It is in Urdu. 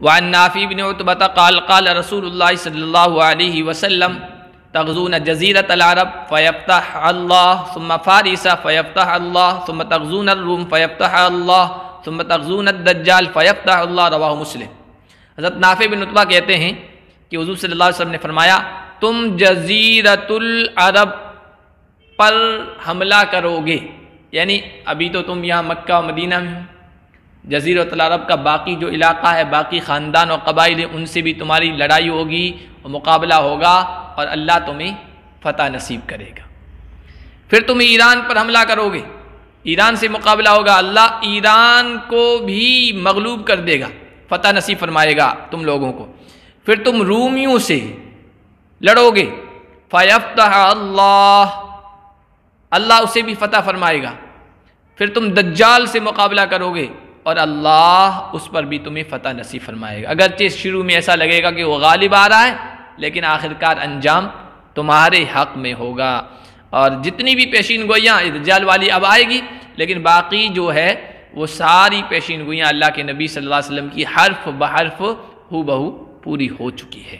وعن نافع بن عتبہ قال قال رسول اللہ صلی اللہ علیہ وسلم تغزون جزیرۃ العرب فیفتح اللہ ثم فارس فیفتح اللہ ثم تغزون الروم فیفتح اللہ ثم تغزون الدجال فیفتح اللہ، رواہ مسلم۔ حضرت نافع بن عتبہ کہتے ہیں کہ حضور صلی اللہ علیہ وسلم نے فرمایا تم جزیرۃ العرب پر حملہ کرو گے، یعنی ابھی تو تم یہاں مکہ و مدینہ میں ہو، جزیرۃ العرب کا باقی جو علاقہ ہے، باقی خاندان اور قبائل ہیں، ان سے بھی تمہاری لڑائی ہوگی اور مقابلہ ہوگا اور اللہ تمہیں فتح نصیب کرے گا۔ پھر تم ایران پر حملہ کرو گے، ایران سے مقابلہ ہوگا، اللہ ایران کو بھی مغلوب کر دے گا، فتح نصیب فرمائے گا تم لوگوں کو۔ پھر تم رومیوں سے لڑو گے، فیفتح اللہ، اللہ اسے بھی فتح فرمائے گا۔ پھر تم دجال سے مقابلہ کرو گے اور اللہ اس پر بھی تمہیں فتح نصیب فرمائے گا۔ اگرچہ شروع میں ایسا لگے گا کہ وہ غالب آ رہا ہے، لیکن آخرکار انجام تمہارے حق میں ہوگا۔ اور جتنی بھی پیشین گوئیاں دجال والی اب آئے گی، لیکن باقی جو ہے وہ ساری پیشین گوئیاں اللہ کے نبی صلی اللہ علیہ وسلم کی حرف بحرف ہو بہو پوری ہو چکی ہے۔